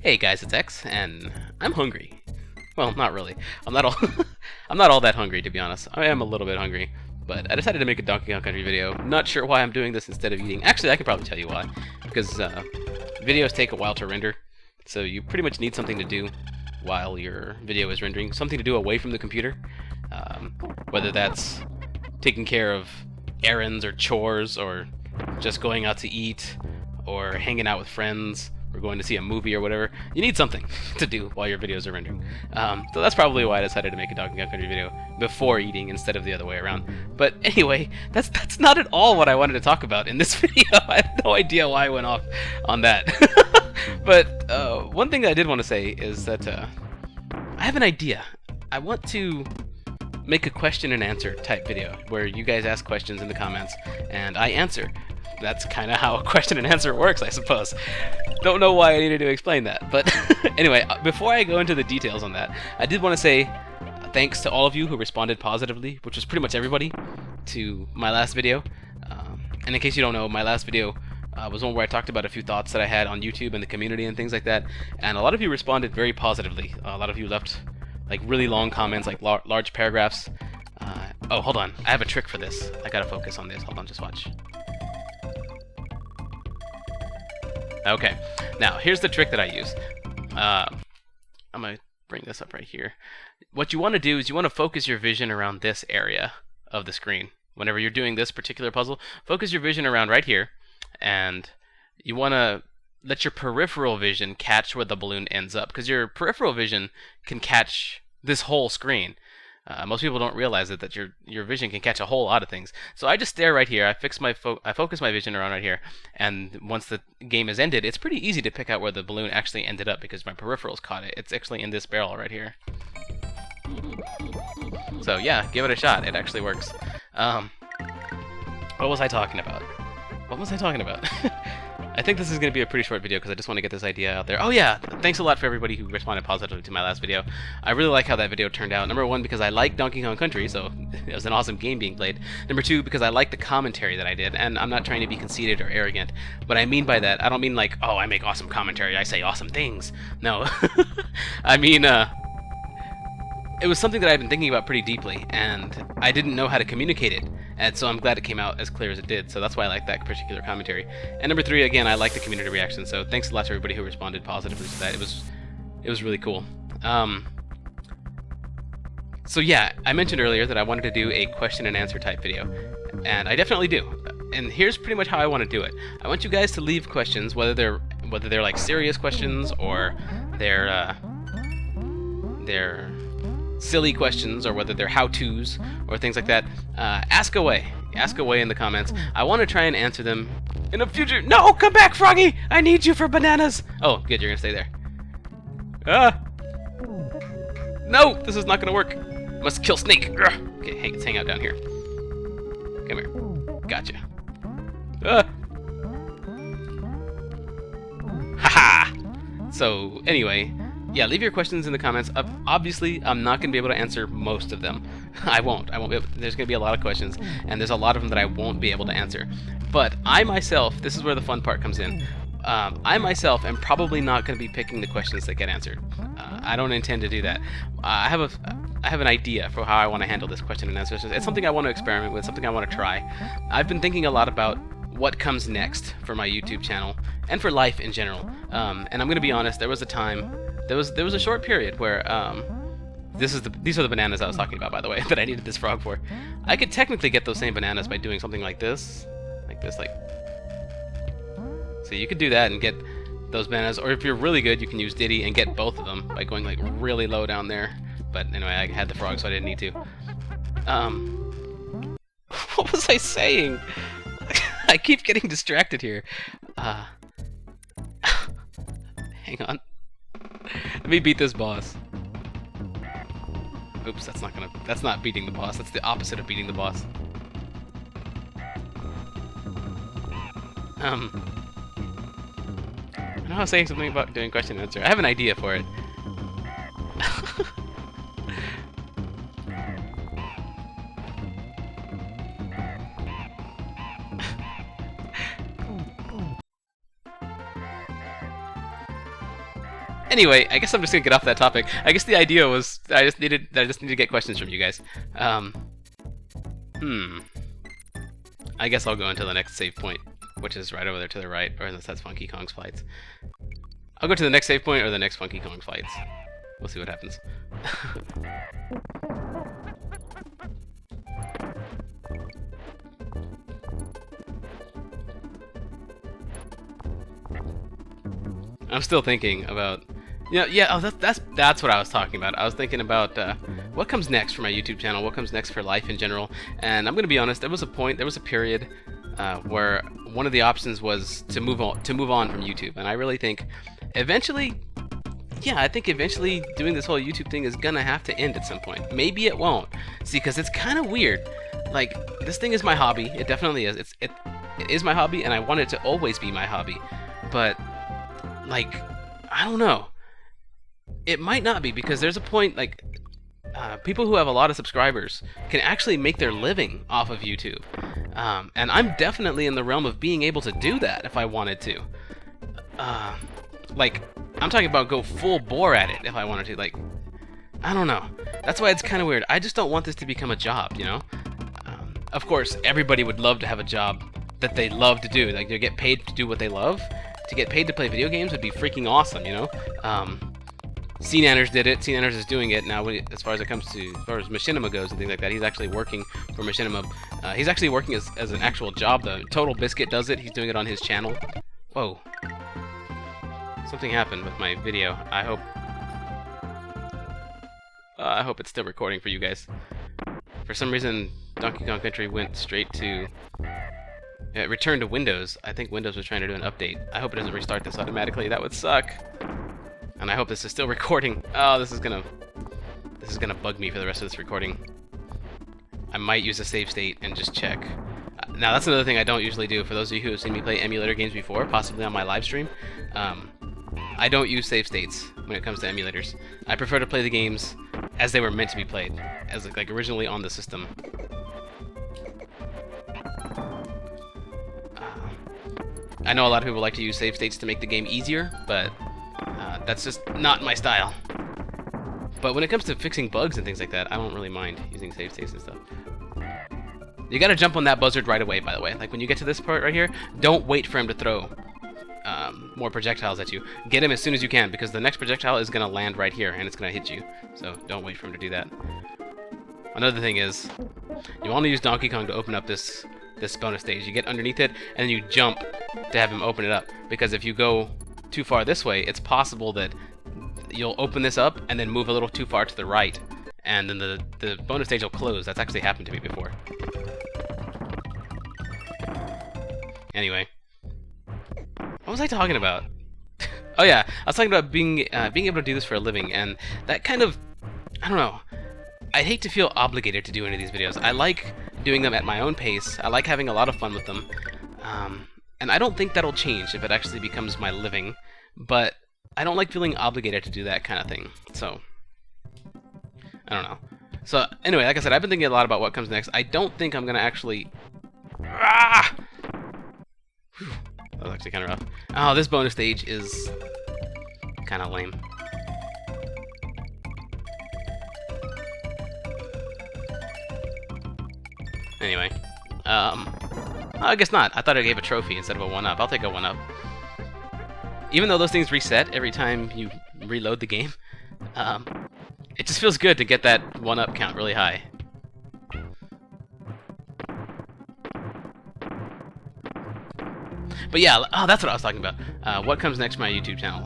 Hey guys, it's X, and I'm hungry. Well, not really. I'm not all I'm not all that hungry, to be honest. I am a little bit hungry, but I decided to make a Donkey Kong Country video. Not sure why I'm doing this instead of eating. Actually, I can probably tell you why. Because videos take a while to render, so you pretty much need something to do while your video is rendering. Something to do away from the computer. Whether that's taking care of errands or chores, or just going out to eat, or hanging out with friends, or going to see a movie or whatever. You need something to do while your videos are rendering. So that's probably why I decided to make a Donkey Kong Country video before eating instead of the other way around. But anyway, that's not at all what I wanted to talk about in this video. I have no idea why I went off on that. But one thing that I did want to say is that I have an idea. I want to make a question and answer type video where you guys ask questions in the comments and I answer. That's kind of how a question and answer works, I suppose. Don't know why I needed to explain that, but anyway, before I go into the details on that, I did want to say thanks to all of you who responded positively, which was pretty much everybody, to my last video. And in case you don't know, my last video was one where I talked about a few thoughts that I had on YouTube and the community and things like that, and a lot of you responded very positively. A lot of you left like really long comments, like large paragraphs. Oh, hold on, I have a trick for this. I gotta focus on this. Hold on, just watch. Okay, now here's the trick that I use. I'm gonna bring this up right here. What you want to do is you want to focus your vision around this area of the screen. Whenever you're doing this particular puzzle, focus your vision around right here, and you want to let your peripheral vision catch where the balloon ends up, because your peripheral vision can catch this whole screen. Most people don't realize it, that your vision can catch a whole lot of things. So I just stare right here. I focus my vision around right here, and once the game is ended, it's pretty easy to pick out where the balloon actually ended up because my peripherals caught it. It's actually in this barrel right here. So yeah, give it a shot. It actually works. What was I talking about? What was I talking about? I think this is going to be a pretty short video because I just want to get this idea out there. Oh yeah, thanks a lot for everybody who responded positively to my last video. I really like how that video turned out. Number one, because I like Donkey Kong Country, so it was an awesome game being played. Number two, because I like the commentary that I did, and I'm not trying to be conceited or arrogant. What I mean by that, I don't mean like, oh, I make awesome commentary, I say awesome things. No. I mean, it was something that I've been thinking about pretty deeply, and I didn't know how to communicate it, and so I'm glad it came out as clear as it did, so that's why I like that particular commentary. And number three, again, I like the community reaction, so thanks a lot to everybody who responded positively to that. It was really cool. So yeah, I mentioned earlier that I wanted to do a question and answer type video, and I definitely do. And here's pretty much how I want to do it. I want you guys to leave questions, whether they're like serious questions or they're silly questions, or whether they're how-tos or things like that. Ask away in the comments. I want to try and answer them in the future. No, come back, Froggy! I need you for bananas. Oh, good, you're gonna stay there. No, this is not gonna work. Must kill Snake. Okay, let's hang out down here. Come here. Gotcha. Haha. So anyway, yeah, leave your questions in the comments. Obviously, I'm not going to be able to answer most of them. I won't. There's going to be a lot of questions, and there's a lot of them that I won't be able to answer. But I myself, this is where the fun part comes in. I myself am probably not going to be picking the questions that get answered. I don't intend to do that. I have an idea for how I want to handle this question and answer. It's something I want to experiment with, something I want to try. I've been thinking a lot about what comes next for my YouTube channel and for life in general. And I'm going to be honest, there was a time. There was a short period where these are the bananas I was talking about, by the way, that I needed this frog for. I could technically get those same bananas by doing something like this. So you could do that and get those bananas, or if you're really good, you can use Diddy and get both of them by going like really low down there. But anyway, I had the frog, so I didn't need to. What was I saying? I keep getting distracted here. Hang on. Let me beat this boss. Oops, that's not beating the boss. That's the opposite of beating the boss. I know I was saying something about doing question and answer. I have an idea for it. Anyway, I guess I'm just gonna get off that topic. I guess the idea was I just needed to get questions from you guys. I guess I'll go into the next save point, which is right over there to the right, or unless that's Funky Kong's flights. I'll go to the next save point or the next Funky Kong flights. We'll see what happens. I'm still thinking about, yeah. Oh, that's what I was talking about. I was thinking about what comes next for my YouTube channel, what comes next for life in general. And I'm gonna be honest. There was a period where one of the options was to move on from YouTube, and I really think eventually, I think eventually doing this whole YouTube thing is gonna have to end at some point. Maybe it won't. See, because it's kind of weird. Like, this thing is my hobby. It definitely is. It is my hobby, and I want it to always be my hobby. But like, I don't know. It might not be, because there's a point, like, people who have a lot of subscribers can actually make their living off of YouTube. And I'm definitely in the realm of being able to do that if I wanted to. Like, I'm talking about go full bore at it if I wanted to. Like, I don't know. That's why it's kind of weird. I just don't want this to become a job, you know? Of course, everybody would love to have a job that they love to do. Like, they get paid to do what they love. To get paid to play video games would be freaking awesome, you know? CNanners did it. CNanners is doing it now. As far as Machinima goes and things like that, he's actually working for Machinima. He's actually working as an actual job, though. Total Biscuit does it. He's doing it on his channel. Whoa. Something happened with my video. I hope it's still recording for you guys. For some reason, Donkey Kong Country went straight to... It returned to Windows. I think Windows was trying to do an update. I hope it doesn't restart this automatically. That would suck. And I hope this is still recording. Oh, this is gonna bug me for the rest of this recording. I might use a save state and just check. Now, that's another thing I don't usually do. For those of you who have seen me play emulator games before, possibly on my live stream, I don't use save states when it comes to emulators. I prefer to play the games as they were meant to be played, as like originally on the system. I know a lot of people like to use save states to make the game easier, but that's just not my style. But when it comes to fixing bugs and things like that, I don't really mind using save states and stuff. You gotta jump on that buzzard right away, by the way. Like, when you get to this part right here, don't wait for him to throw more projectiles at you. Get him as soon as you can, because the next projectile is gonna land right here, and it's gonna hit you. So don't wait for him to do that. Another thing is, you want to use Donkey Kong to open up this bonus stage. You get underneath it, and then you jump to have him open it up. Because if you go too far this way, it's possible that you'll open this up and then move a little too far to the right, and then the bonus stage will close. That's actually happened to me before. Anyway, what was I talking about? Oh yeah, I was talking about being able to do this for a living, and that kind of, I don't know. I hate to feel obligated to do any of these videos. I like doing them at my own pace. I like having a lot of fun with them. And I don't think that'll change if it actually becomes my living, but I don't like feeling obligated to do that kind of thing. So, I don't know. So, anyway, like I said, I've been thinking a lot about what comes next. I don't think I'm going to actually... Ah! Whew. That was actually kind of rough. Oh, this bonus stage is kind of lame. Anyway, I guess not. I thought I gave a trophy instead of a 1-up. I'll take a 1-up. Even though those things reset every time you reload the game, it just feels good to get that 1-up count really high. But yeah, oh, that's what I was talking about. What comes next for my YouTube channel?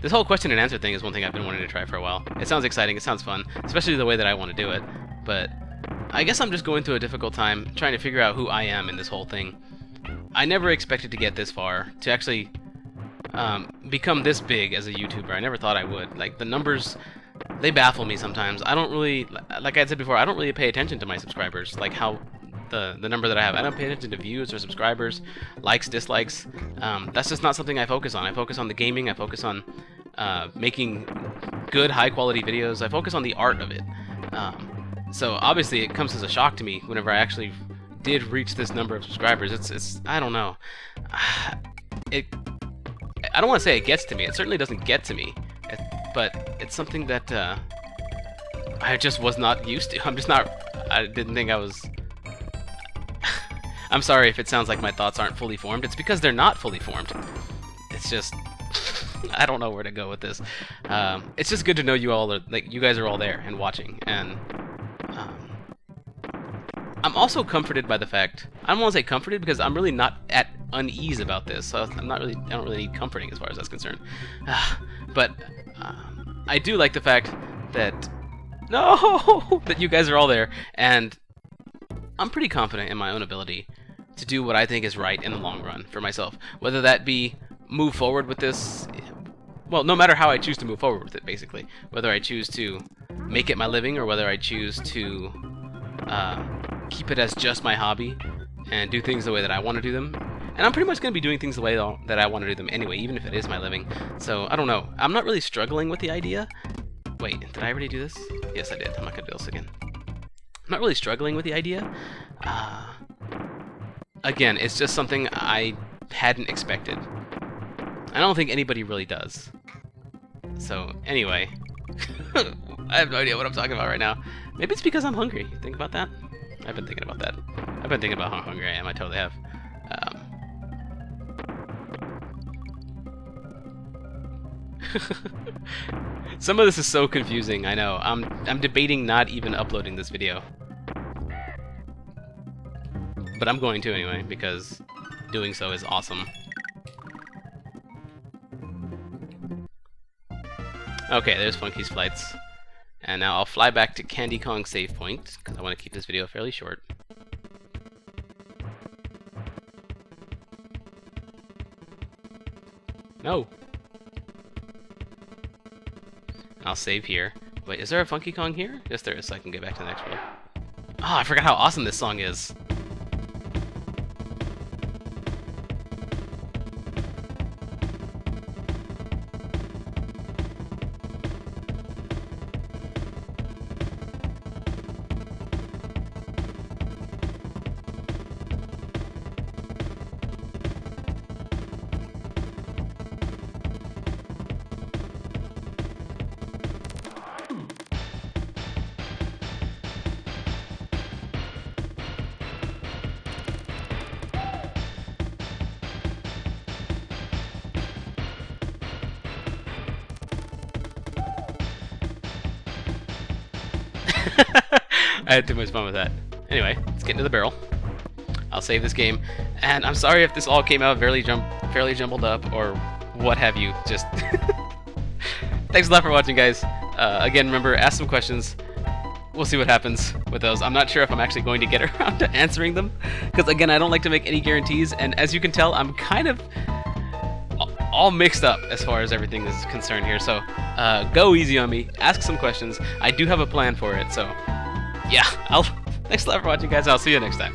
This whole question and answer thing is one thing I've been wanting to try for a while. It sounds exciting, it sounds fun, especially the way that I want to do it. But I guess I'm just going through a difficult time trying to figure out who I am in this whole thing. I never expected to get this far, to actually become this big as a YouTuber. I never thought I would. Like, the numbers, they baffle me sometimes. I don't really, like I said before, I don't really pay attention to my subscribers, like how the number that I have. I don't pay attention to views or subscribers, likes, dislikes. That's just not something I focus on. I focus on the gaming, I focus on making good, high-quality videos, I focus on the art of it. So obviously it comes as a shock to me whenever I actually did reach this number of subscribers. It's I don't know. I don't want to say it gets to me. It certainly doesn't get to me. But it's something that I just was not used to. I'm just not... I didn't think I was... I'm sorry if it sounds like my thoughts aren't fully formed. It's because they're not fully formed. It's just... I don't know where to go with this. It's just good to know you all are, like, you guys are all there and watching, and I'm also comforted by the fact, I don't want to say comforted because I'm really not at unease about this, so I don't really need comforting as far as that's concerned. But I do like the fact that, no, that you guys are all there, and I'm pretty confident in my own ability to do what I think is right in the long run for myself, whether that be move forward with this, well, no matter how I choose to move forward with it, basically. Whether I choose to make it my living or whether I choose to keep it as just my hobby and do things the way that I want to do them. And I'm pretty much going to be doing things the way that I want to do them anyway, even if it is my living. So, I don't know. I'm not really struggling with the idea. Wait, did I already do this? Yes, I did. I'm not going to do this again. I'm not really struggling with the idea. Again, it's just something I hadn't expected. I don't think anybody really does. So, anyway. I have no idea what I'm talking about right now. Maybe it's because I'm hungry. Think about that? I've been thinking about that. I've been thinking about how hungry I am. I totally have. Some of this is so confusing, I know. I'm debating not even uploading this video. But I'm going to anyway, because doing so is awesome. Okay, there's Funky's flights. And now I'll fly back to Candy Kong save point, because I want to keep this video fairly short. No! I'll save here. Wait, is there a Funky Kong here? Yes, there is, so I can get back to the next world. Oh, I forgot how awesome this song is. I had too much fun with that. Anyway, let's get into the barrel. I'll save this game, and I'm sorry if this all came out fairly jumbled up or what have you. Just thanks a lot for watching, guys. Again, remember, ask some questions. We'll see what happens with those. I'm not sure if I'm actually going to get around to answering them, because again, I don't like to make any guarantees, and as you can tell, I'm kind of all mixed up as far as everything is concerned here. So go easy on me. Ask some questions. I do have a plan for it. So yeah, thanks a lot for watching, guys. I'll see you next time.